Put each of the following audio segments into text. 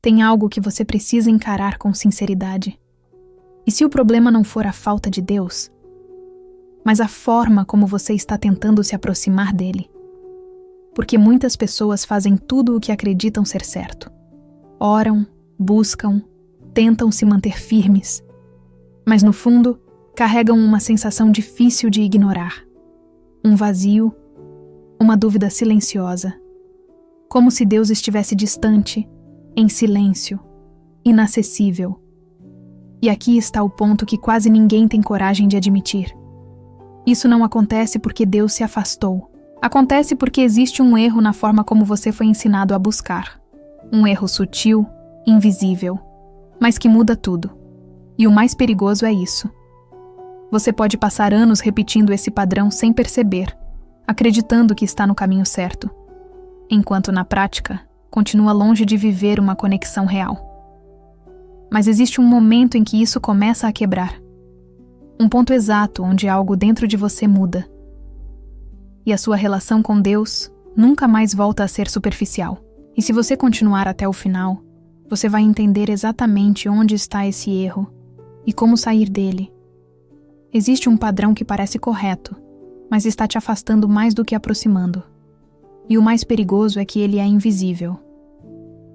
Tem algo que você precisa encarar com sinceridade. E se o problema não for a falta de Deus, mas a forma como você está tentando se aproximar dele? Porque muitas pessoas fazem tudo o que acreditam ser certo. Oram, buscam, tentam se manter firmes, mas no fundo carregam uma sensação difícil de ignorar. Um vazio, uma dúvida silenciosa. Como se Deus estivesse distante, em silêncio, inacessível. E aqui está o ponto que quase ninguém tem coragem de admitir. Isso não acontece porque Deus se afastou. Acontece porque existe um erro na forma como você foi ensinado a buscar. Um erro sutil, invisível, mas que muda tudo. E o mais perigoso é isso. Você pode passar anos repetindo esse padrão sem perceber, acreditando que está no caminho certo, enquanto na prática continua longe de viver uma conexão real. Mas existe um momento em que isso começa a quebrar. Um ponto exato onde algo dentro de você muda. E a sua relação com Deus nunca mais volta a ser superficial. E se você continuar até o final, você vai entender exatamente onde está esse erro e como sair dele. Existe um padrão que parece correto, mas está te afastando mais do que aproximando. E o mais perigoso é que ele é invisível.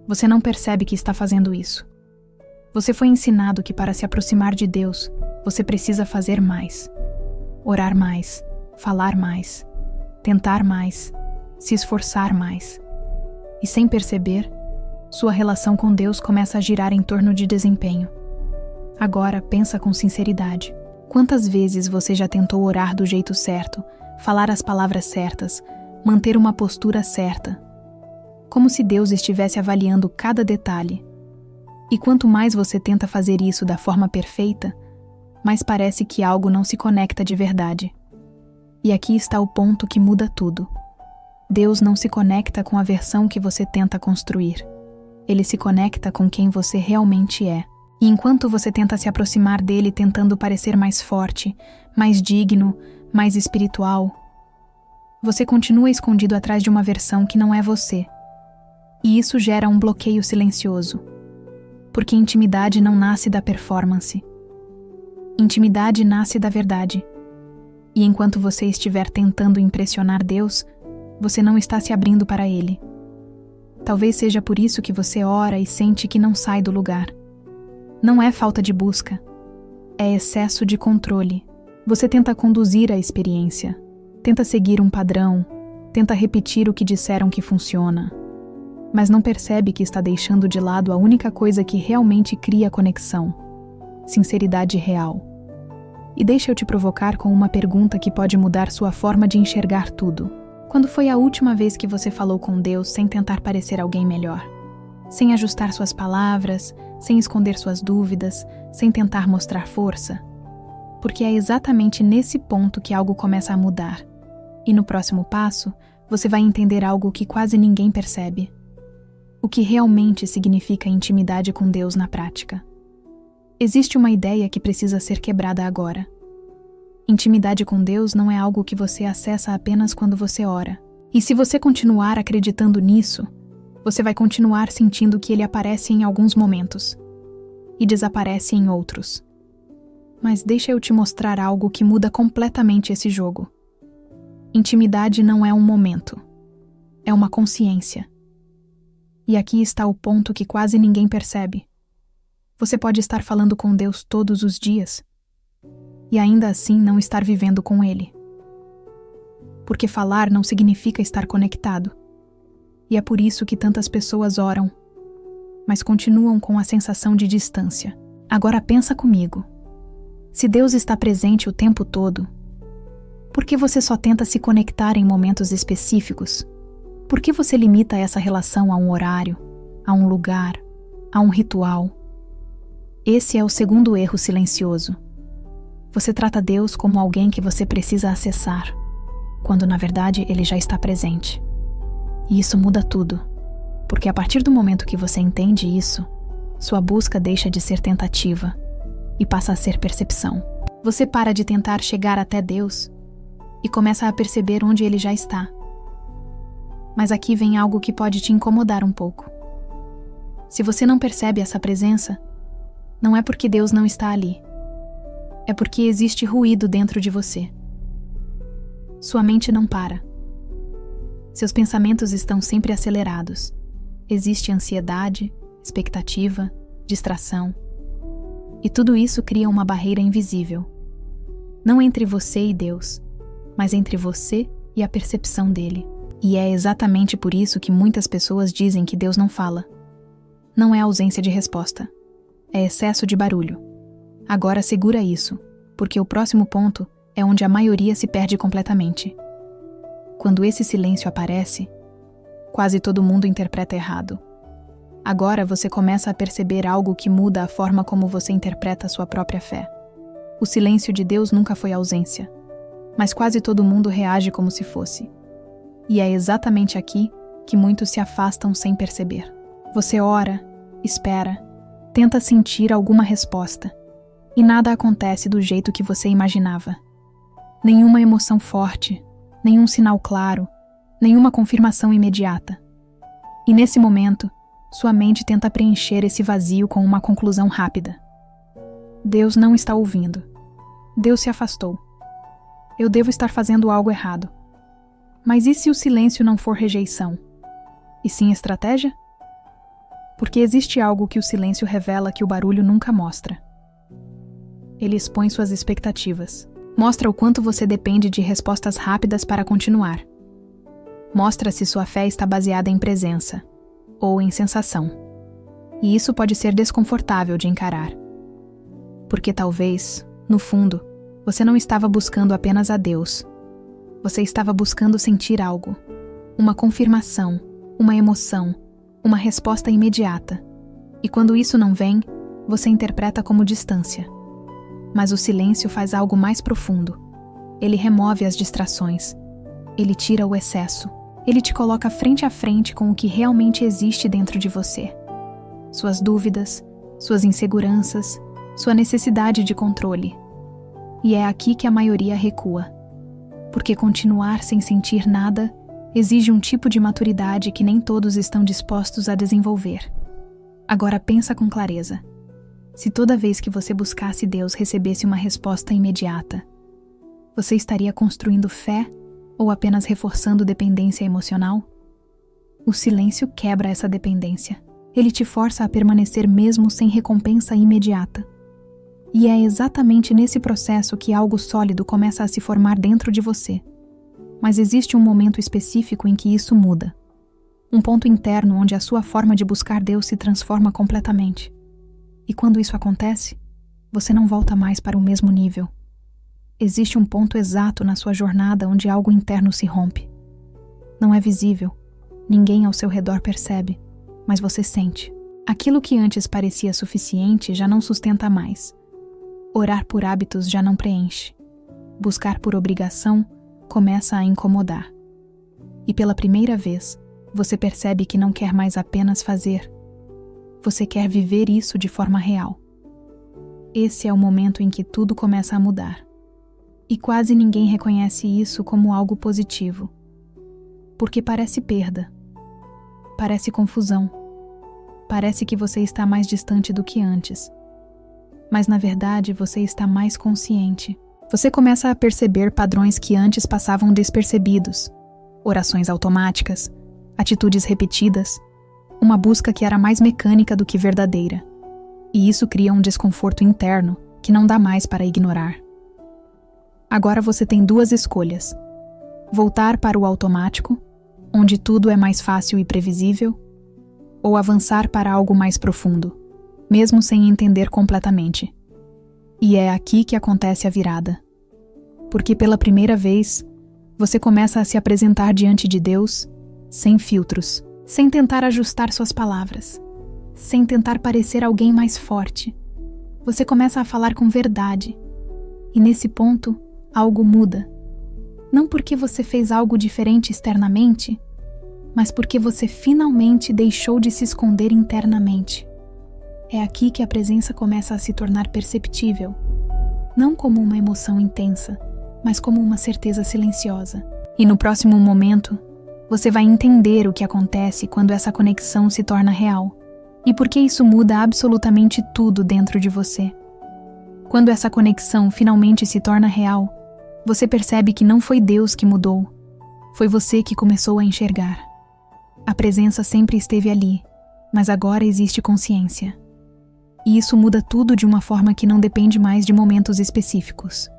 Você não percebe que está fazendo isso. Você foi ensinado que para se aproximar de Deus, você precisa fazer mais. Orar mais, falar mais, tentar mais, se esforçar mais. E sem perceber, sua relação com Deus começa a girar em torno de desempenho. Agora, pensa com sinceridade. Quantas vezes você já tentou orar do jeito certo, falar as palavras certas, manter uma postura certa? Como se Deus estivesse avaliando cada detalhe. E quanto mais você tenta fazer isso da forma perfeita, mais parece que algo não se conecta de verdade. E aqui está o ponto que muda tudo. Deus não se conecta com a versão que você tenta construir. Ele se conecta com quem você realmente é. E enquanto você tenta se aproximar dele tentando parecer mais forte, mais digno, mais espiritual, você continua escondido atrás de uma versão que não é você. E isso gera um bloqueio silencioso. Porque intimidade não nasce da performance. Intimidade nasce da verdade. E enquanto você estiver tentando impressionar Deus, você não está se abrindo para Ele. Talvez seja por isso que você ora e sente que não sai do lugar. Não é falta de busca. É excesso de controle. Você tenta conduzir a experiência. Tenta seguir um padrão. Tenta repetir o que disseram que funciona. Mas não percebe que está deixando de lado a única coisa que realmente cria conexão. Sinceridade real. E deixa eu te provocar com uma pergunta que pode mudar sua forma de enxergar tudo. Quando foi a última vez que você falou com Deus sem tentar parecer alguém melhor? Sem ajustar suas palavras, sem esconder suas dúvidas, sem tentar mostrar força? Porque é exatamente nesse ponto que algo começa a mudar. E no próximo passo, você vai entender algo que quase ninguém percebe. O que realmente significa intimidade com Deus na prática. Existe uma ideia que precisa ser quebrada agora. Intimidade com Deus não é algo que você acessa apenas quando você ora. E se você continuar acreditando nisso, você vai continuar sentindo que Ele aparece em alguns momentos e desaparece em outros. Mas deixa eu te mostrar algo que muda completamente esse jogo. Intimidade não é um momento. É uma consciência. E aqui está o ponto que quase ninguém percebe. Você pode estar falando com Deus todos os dias e ainda assim não estar vivendo com Ele. Porque falar não significa estar conectado. E é por isso que tantas pessoas oram, mas continuam com a sensação de distância. Agora pensa comigo. Se Deus está presente o tempo todo, por que você só tenta se conectar em momentos específicos? Por que você limita essa relação a um horário, a um lugar, a um ritual? Esse é o segundo erro silencioso. Você trata Deus como alguém que você precisa acessar, quando na verdade Ele já está presente. E isso muda tudo, porque a partir do momento que você entende isso, sua busca deixa de ser tentativa e passa a ser percepção. Você para de tentar chegar até Deus e começa a perceber onde Ele já está. Mas aqui vem algo que pode te incomodar um pouco. Se você não percebe essa presença, não é porque Deus não está ali. É porque existe ruído dentro de você. Sua mente não para. Seus pensamentos estão sempre acelerados. Existe ansiedade, expectativa, distração. E tudo isso cria uma barreira invisível. Não entre você e Deus, mas entre você e a percepção dele. E é exatamente por isso que muitas pessoas dizem que Deus não fala. Não é ausência de resposta. É excesso de barulho. Agora segura isso, porque o próximo ponto é onde a maioria se perde completamente. Quando esse silêncio aparece, quase todo mundo interpreta errado. Agora você começa a perceber algo que muda a forma como você interpreta a sua própria fé. O silêncio de Deus nunca foi ausência, mas quase todo mundo reage como se fosse. E é exatamente aqui que muitos se afastam sem perceber. Você ora, espera, tenta sentir alguma resposta, e nada acontece do jeito que você imaginava. Nenhuma emoção forte, nenhum sinal claro, nenhuma confirmação imediata. E nesse momento, sua mente tenta preencher esse vazio com uma conclusão rápida. Deus não está ouvindo. Deus se afastou. Eu devo estar fazendo algo errado. Mas e se o silêncio não for rejeição? E sim estratégia? Porque existe algo que o silêncio revela que o barulho nunca mostra. Ele expõe suas expectativas. Mostra o quanto você depende de respostas rápidas para continuar. Mostra se sua fé está baseada em presença ou em sensação. E isso pode ser desconfortável de encarar. Porque talvez, no fundo, você não estava buscando apenas a Deus. Você estava buscando sentir algo. Uma confirmação, uma emoção, uma resposta imediata. E quando isso não vem, você interpreta como distância. Mas o silêncio faz algo mais profundo. Ele remove as distrações. Ele tira o excesso. Ele te coloca frente a frente com o que realmente existe dentro de você. Suas dúvidas, suas inseguranças, sua necessidade de controle. E é aqui que a maioria recua. Porque continuar sem sentir nada exige um tipo de maturidade que nem todos estão dispostos a desenvolver. Agora pensa com clareza. Se toda vez que você buscasse Deus recebesse uma resposta imediata, você estaria construindo fé ou apenas reforçando dependência emocional? O silêncio quebra essa dependência. Ele te força a permanecer mesmo sem recompensa imediata. E é exatamente nesse processo que algo sólido começa a se formar dentro de você. Mas existe um momento específico em que isso muda. Um ponto interno onde a sua forma de buscar Deus se transforma completamente. E quando isso acontece, você não volta mais para o mesmo nível. Existe um ponto exato na sua jornada onde algo interno se rompe. Não é visível, ninguém ao seu redor percebe, mas você sente. Aquilo que antes parecia suficiente já não sustenta mais. Orar por hábitos já não preenche. Buscar por obrigação começa a incomodar. E pela primeira vez, você percebe que não quer mais apenas fazer. Você quer viver isso de forma real. Esse é o momento em que tudo começa a mudar. E quase ninguém reconhece isso como algo positivo. Porque parece perda. Parece confusão. Parece que você está mais distante do que antes. Mas na verdade você está mais consciente. Você começa a perceber padrões que antes passavam despercebidos. Orações automáticas, atitudes repetidas, uma busca que era mais mecânica do que verdadeira. E isso cria um desconforto interno que não dá mais para ignorar. Agora você tem duas escolhas: voltar para o automático, onde tudo é mais fácil e previsível, ou avançar para algo mais profundo, mesmo sem entender completamente. E é aqui que acontece a virada. Porque pela primeira vez, você começa a se apresentar diante de Deus sem filtros, sem tentar ajustar suas palavras, sem tentar parecer alguém mais forte. Você começa a falar com verdade. E nesse ponto, algo muda. Não porque você fez algo diferente externamente, mas porque você finalmente deixou de se esconder internamente. É aqui que a presença começa a se tornar perceptível. Não como uma emoção intensa, mas como uma certeza silenciosa. E no próximo momento, você vai entender o que acontece quando essa conexão se torna real. E porque isso muda absolutamente tudo dentro de você. Quando essa conexão finalmente se torna real, você percebe que não foi Deus que mudou, foi você que começou a enxergar. A presença sempre esteve ali, mas agora existe consciência. E isso muda tudo de uma forma que não depende mais de momentos específicos.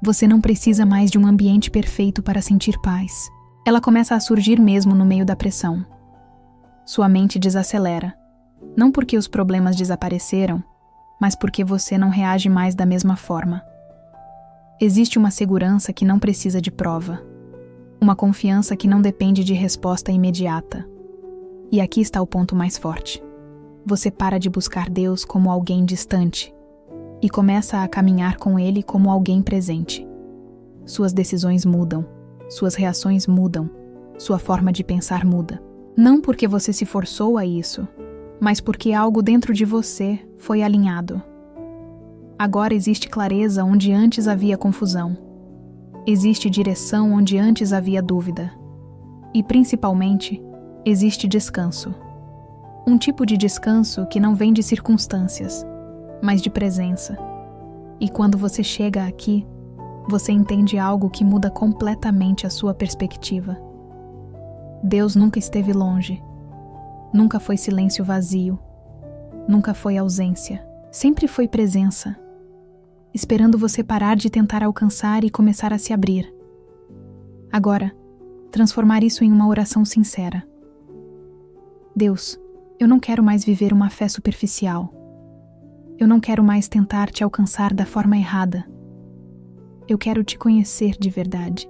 Você não precisa mais de um ambiente perfeito para sentir paz. Ela começa a surgir mesmo no meio da pressão. Sua mente desacelera, não porque os problemas desapareceram, mas porque você não reage mais da mesma forma. Existe uma segurança que não precisa de prova, uma confiança que não depende de resposta imediata. E aqui está o ponto mais forte. Você para de buscar Deus como alguém distante e começa a caminhar com Ele como alguém presente. Suas decisões mudam, suas reações mudam, sua forma de pensar muda. Não porque você se forçou a isso, mas porque algo dentro de você foi alinhado. Agora existe clareza onde antes havia confusão. Existe direção onde antes havia dúvida. E, principalmente, existe descanso. Um tipo de descanso que não vem de circunstâncias, mas de presença. E quando você chega aqui, você entende algo que muda completamente a sua perspectiva. Deus nunca esteve longe. Nunca foi silêncio vazio. Nunca foi ausência. Sempre foi presença, esperando você parar de tentar alcançar e começar a se abrir. Agora, transformar isso em uma oração sincera. Deus, eu não quero mais viver uma fé superficial. Eu não quero mais tentar te alcançar da forma errada. Eu quero te conhecer de verdade.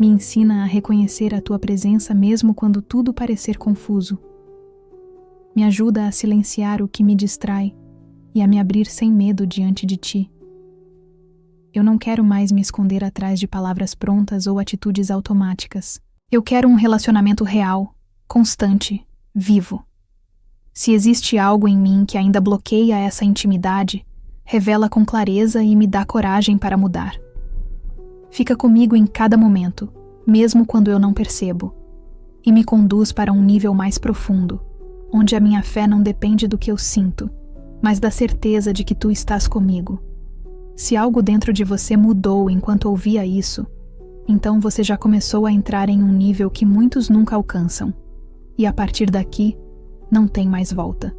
Me ensina a reconhecer a tua presença mesmo quando tudo parecer confuso. Me ajuda a silenciar o que me distrai e a me abrir sem medo diante de ti. Eu não quero mais me esconder atrás de palavras prontas ou atitudes automáticas. Eu quero um relacionamento real, constante, vivo. Se existe algo em mim que ainda bloqueia essa intimidade, revela com clareza e me dá coragem para mudar. Fica comigo em cada momento, mesmo quando eu não percebo, e me conduz para um nível mais profundo, onde a minha fé não depende do que eu sinto, mas da certeza de que tu estás comigo. Se algo dentro de você mudou enquanto ouvia isso, então você já começou a entrar em um nível que muitos nunca alcançam, e a partir daqui, não tem mais volta.